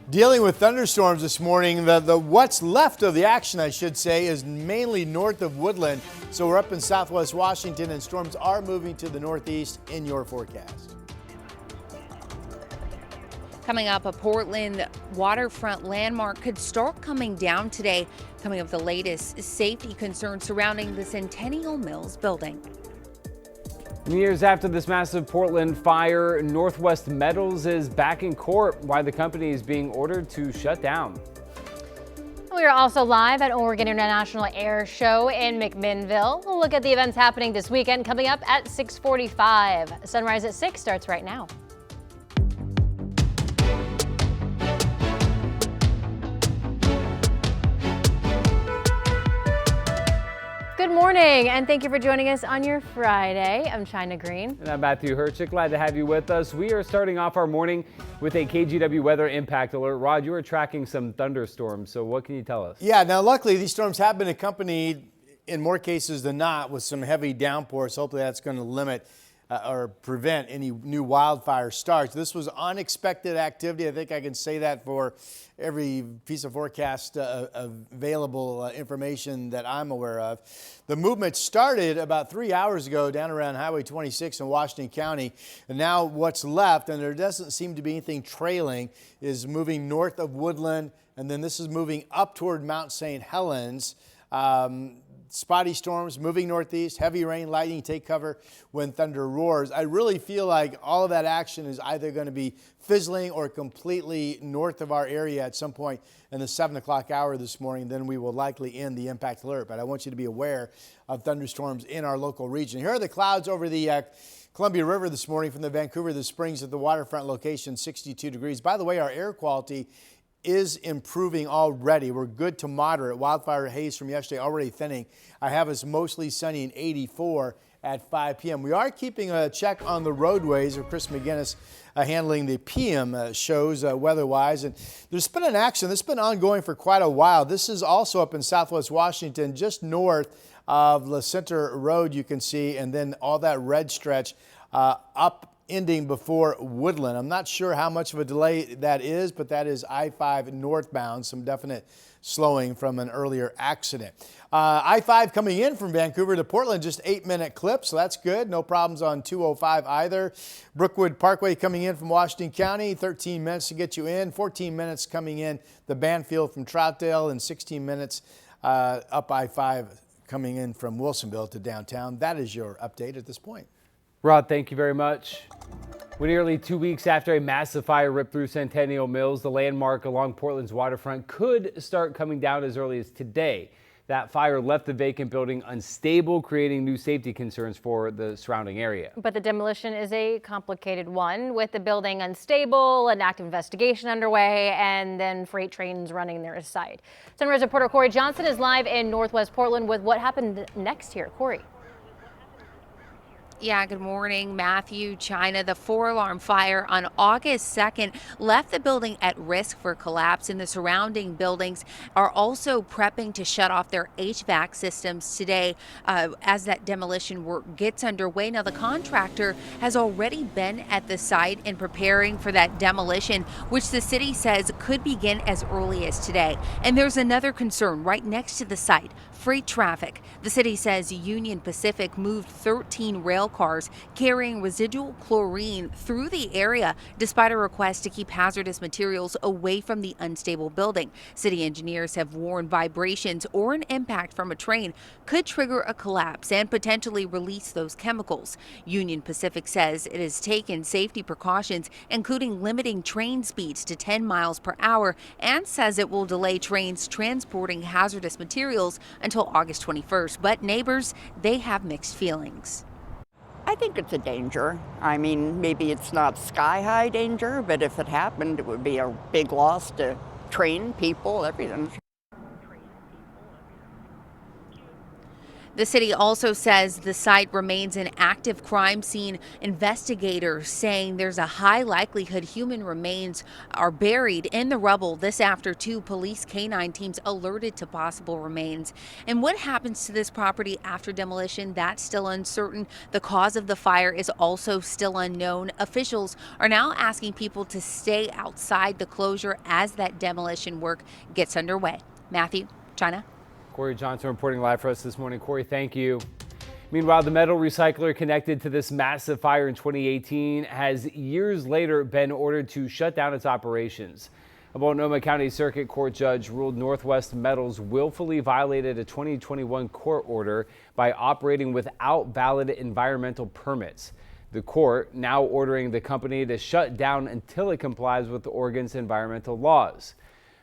Dealing with thunderstorms this morning. The what's left of the action, I should say, is mainly north of Woodland. So we're up in southwest Washington and storms are moving to the northeast in your forecast. Coming up, a Portland waterfront landmark could start coming down today. Coming up, the latest safety concerns surrounding the Centennial Mills building. Years after this massive Portland fire, Northwest Metals is back in court. Why the company is being ordered to shut down. We are also live at Oregon International Air Show in McMinnville. We'll look at the events happening this weekend coming up at 6:45. Sunrise at 6 starts right now. Good morning, and thank you for joining us on your Friday. I'm China Green. And I'm Matthew Herchick. Glad to have you with us. We are starting off our morning with a KGW weather impact alert. Rod, you are tracking some thunderstorms, so what can you tell us? Yeah, now luckily these storms have been accompanied, in more cases than not, with some heavy downpours. Hopefully that's going to limit or prevent any new wildfire starts. This was unexpected activity. I think I can say that for every piece of forecast available information that I'm aware of. The movement started about 3 hours ago down around Highway 26 in Washington County. And now what's left, and there doesn't seem to be anything trailing, is moving north of Woodland. And then this is moving up toward Mount St. Helens. Spotty storms moving northeast, heavy rain, lightning, take cover when thunder roars. I really feel like all of that action is either going to be fizzling or completely north of our area at some point in the 7 o'clock hour this morning. Then we will likely end the impact alert. But I want you to be aware of thunderstorms in our local region. Here are the clouds over the Columbia River this morning from the Vancouver to the Springs at the waterfront location, 62 degrees. By the way, our air quality is improving already. We're good to moderate. Wildfire haze from yesterday already thinning. I have us mostly sunny and 84 at 5 p.m. We are keeping a check on the roadways of Chris McGinnis handling the PM shows weather-wise. And there's been an action that's been ongoing for quite a while. This is also up in southwest Washington, just north of La Center Road, you can see, and then all that red stretch up ending before Woodland. I'm not sure how much of a delay that is, but that is I-5 northbound, some definite slowing from an earlier accident. I-5 coming in from Vancouver to Portland, just 8-minute clip, so that's good. No problems on 205 either. Brookwood Parkway coming in from Washington County, 13 minutes to get you in, 14 minutes coming in the Banfield from Troutdale, and 16 minutes up I-5 coming in from Wilsonville to downtown. That is your update at this point. Rod, thank you very much. We're nearly 2 weeks after a massive fire ripped through Centennial Mills. The landmark along Portland's waterfront could start coming down as early as today. That fire left the vacant building unstable, creating new safety concerns for the surrounding area. But the demolition is a complicated one, with the building unstable, an active investigation underway, and then freight trains running their site. Sunrise reporter Corey Johnson is live in Northwest Portland with what happened next here. Corey. Yeah, good morning, Matthew. China, the 4-alarm fire on August 2nd left the building at risk for collapse, and the surrounding buildings are also prepping to shut off their HVAC systems today as that demolition work gets underway. Now, the contractor has already been at the site and preparing for that demolition, which the city says could begin as early as today. And there's another concern right next to the site, freight traffic. The city says Union Pacific moved 13 rail cars carrying residual chlorine through the area despite a request to keep hazardous materials away from the unstable building. City engineers have warned vibrations or an impact from a train could trigger a collapse and potentially release those chemicals. Union Pacific says it has taken safety precautions, including limiting train speeds to 10 miles per hour, and says it will delay trains transporting hazardous materials until August 21st. But neighbors, they have mixed feelings. I think it's a danger. I mean, maybe it's not sky-high danger, but if it happened, it would be a big loss to train, people, everything. The city also says the site remains an active crime scene. Investigators saying there's a high likelihood human remains are buried in the rubble. This after 2 police canine teams alerted to possible remains. And what happens to this property after demolition, that's still uncertain. The cause of the fire is also still unknown. Officials are now asking people to stay outside the closure as that demolition work gets underway. Matthew, China. Corey Johnson reporting live for us this morning. Corey, thank you. Meanwhile, the metal recycler connected to this massive fire in 2018 has years later been ordered to shut down its operations. A Multnomah County Circuit Court judge ruled Northwest Metals willfully violated a 2021 court order by operating without valid environmental permits. The court now ordering the company to shut down until it complies with Oregon's environmental laws.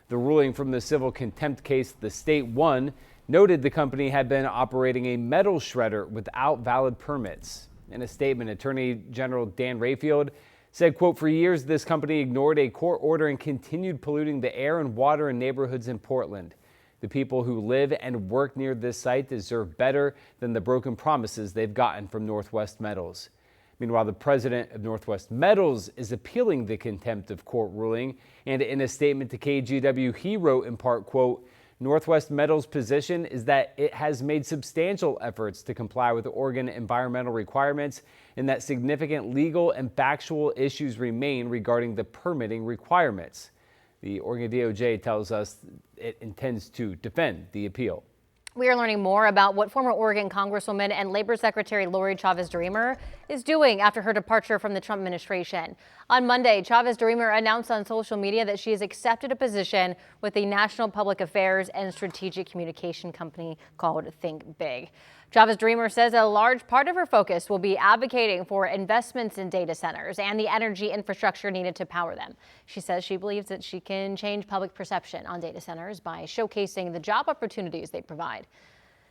The ruling from the civil contempt case the state won noted the company had been operating a metal shredder without valid permits. In a statement, Attorney General Dan Rayfield said, quote, "For years, this company ignored a court order and continued polluting the air and water in neighborhoods in Portland. The people who live and work near this site deserve better than the broken promises they've gotten from Northwest Metals." Meanwhile, the president of Northwest Metals is appealing the contempt of court ruling, and in a statement to KGW, he wrote in part, quote, "Northwest Metals' position is that it has made substantial efforts to comply with Oregon environmental requirements and that significant legal and factual issues remain regarding the permitting requirements." The Oregon DOJ tells us it intends to defend the appeal. We are learning more about what former Oregon Congresswoman and Labor Secretary Lori Chavez-DeRemer is doing after her departure from the Trump administration. On Monday, Chavez-DeRemer announced on social media that she has accepted a position with the National Public Affairs and Strategic Communication company called Think Big. Chavez-DeRemer says a large part of her focus will be advocating for investments in data centers and the energy infrastructure needed to power them. She says she believes that she can change public perception on data centers by showcasing the job opportunities they provide.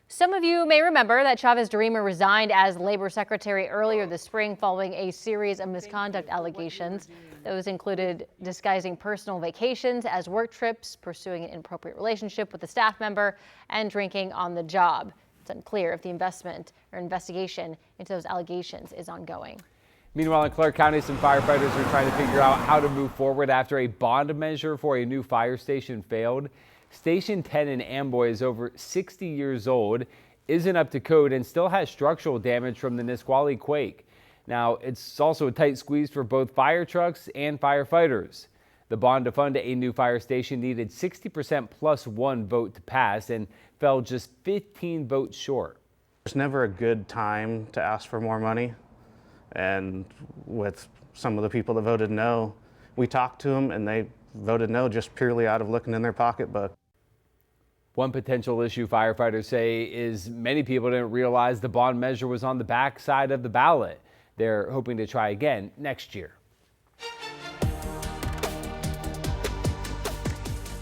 Some of you may remember that Chavez-DeRemer resigned as labor secretary earlier this spring following a series of misconduct allegations. Those included disguising personal vacations as work trips, pursuing an inappropriate relationship with a staff member, and drinking on the job. It's unclear if the investigation into those allegations is ongoing. Meanwhile, in Clark County, some firefighters are trying to figure out how to move forward after a bond measure for a new fire station failed. Station 10 in Amboy is over 60 years old, isn't up to code, and still has structural damage from the Nisqually quake. Now, it's also a tight squeeze for both fire trucks and firefighters. The bond to fund a new fire station needed 60% plus one vote to pass and fell just 15 votes short. There's never a good time to ask for more money. And with some of the people that voted no, we talked to them and they voted no just purely out of looking in their pocketbook. One potential issue firefighters say is many people didn't realize the bond measure was on the back side of the ballot. They're hoping to try again next year.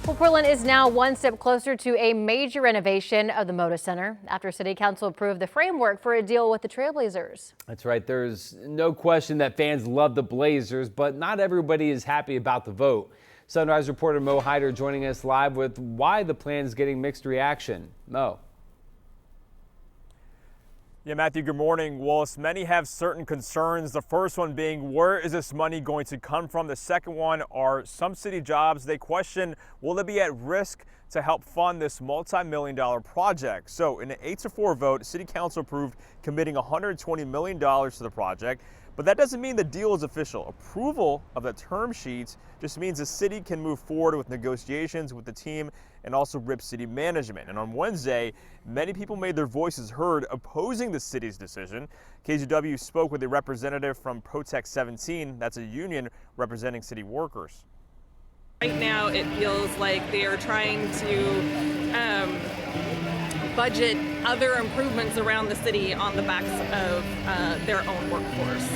Well, Portland is now one step closer to a major renovation of the Moda Center after City Council approved the framework for a deal with the Trailblazers. That's right. There's no question that fans love the Blazers, but not everybody is happy about the vote. Sunrise reporter Mo Hyder joining us live with why the plan is getting mixed reaction. Mo. Yeah, Matthew, good morning. Wallace, many have certain concerns. The first one being, where is this money going to come from? The second one are some city jobs. They question, will it be at risk to help fund this multi-million-dollar project? So in an 8-4 vote, City Council approved committing $120 million to the project. But that doesn't mean the deal is official. Approval of the term sheets just means the city can move forward with negotiations with the team and also RIP city management. And on Wednesday, many people made their voices heard opposing the city's decision. KGW spoke with a representative from Protect 17, that's a union representing city workers. Right now, it feels like they are trying to budget other improvements around the city on the backs of their own workforce.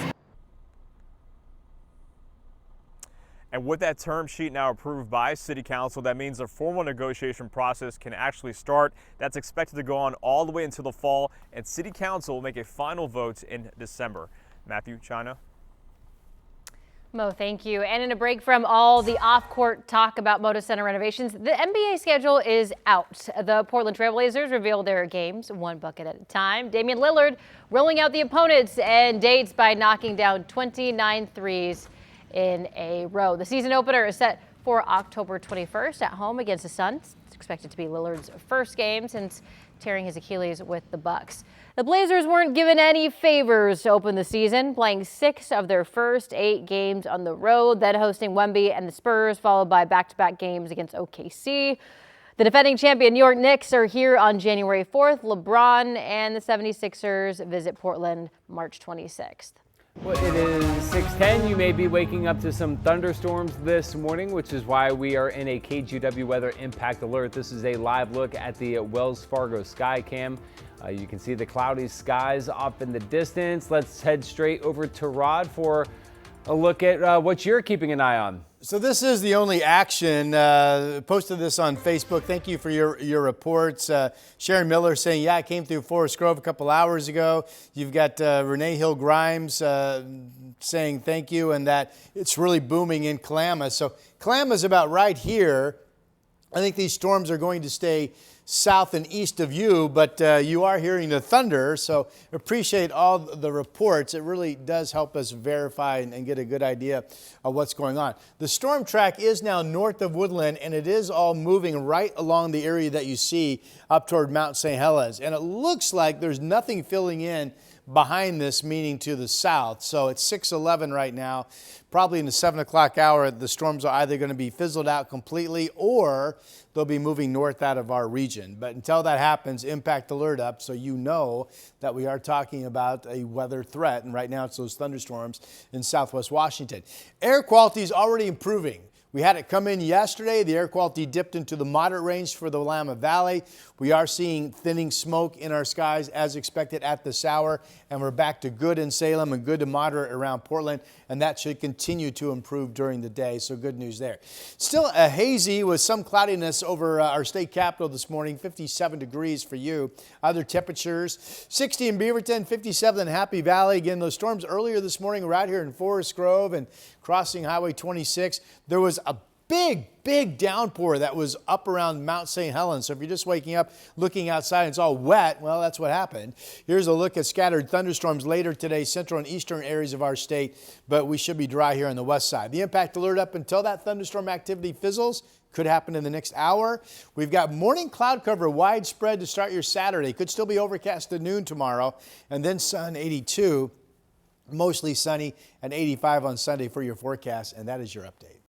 And with that term sheet now approved by City Council, that means a formal negotiation process can actually start. That's expected to go on all the way until the fall, and City Council will make a final vote in December. Matthew, China. Mo, thank you. And in a break from all the off-court talk about Moda Center renovations, the NBA schedule is out. The Portland Trailblazers reveal their games one bucket at a time. Damian Lillard rolling out the opponents and dates by knocking down 29 threes in a row. The season opener is set for October 21st at home against the Suns. It's expected to be Lillard's first game since tearing his Achilles with the Bucks. The Blazers weren't given any favors to open the season, playing 6 of their first 8 games on the road, then hosting Wemby and the Spurs, followed by back-to-back games against OKC. The defending champion New York Knicks are here on January 4th. LeBron and the 76ers visit Portland March 26th. Well, it is 6:10. You may be waking up to some thunderstorms this morning, which is why we are in a KGW weather impact alert. This is a live look at the Wells Fargo sky cam. You can see the cloudy skies off in the distance. Let's head straight over to Rod for a look at what you're keeping an eye on. So this is the only action. Posted this on Facebook. Thank you for your reports. Sharon Miller saying, yeah, I came through Forest Grove a couple hours ago. You've got Renee Hill Grimes saying thank you and that it's really booming in Kalama. So Kalama's about right here. I think these storms are going to stay south and east of you, but you are hearing the thunder, so appreciate all the reports. It really does help us verify and get a good idea of what's going on. The storm track is now north of Woodland, and it is all moving right along the area that you see up toward Mount St. Helens, and it looks like there's nothing filling in behind this, meaning to the south. So it's 6:11 right now. Probably in the 7 o'clock hour, the storms are either going to be fizzled out completely or they'll be moving north out of our region. But until that happens, impact alert up so you know that we are talking about a weather threat. And right now it's those thunderstorms in southwest Washington. Air quality is already improving. We had it come in yesterday. The air quality dipped into the moderate range for the Willamette Valley. We are seeing thinning smoke in our skies as expected at this hour, and we're back to good in Salem and good to moderate around Portland, and that should continue to improve during the day, so good news there. Still a hazy with some cloudiness over our state capital this morning, 57 degrees for you. Other temperatures, 60 in Beaverton, 57 in Happy Valley. Again, those storms earlier this morning were out here in Forest Grove and crossing Highway 26. There was a big downpour that was up around Mount St. Helens. So if you're just waking up, looking outside, and it's all wet, well, that's what happened. Here's a look at scattered thunderstorms later today, central and eastern areas of our state, but we should be dry here on the west side. The impact alert up until that thunderstorm activity fizzles could happen in the next hour. We've got morning cloud cover widespread to start your Saturday. Could still be overcast at noon tomorrow, and then sun, 82. Mostly sunny and 85 on Sunday for your forecast, and that is your update.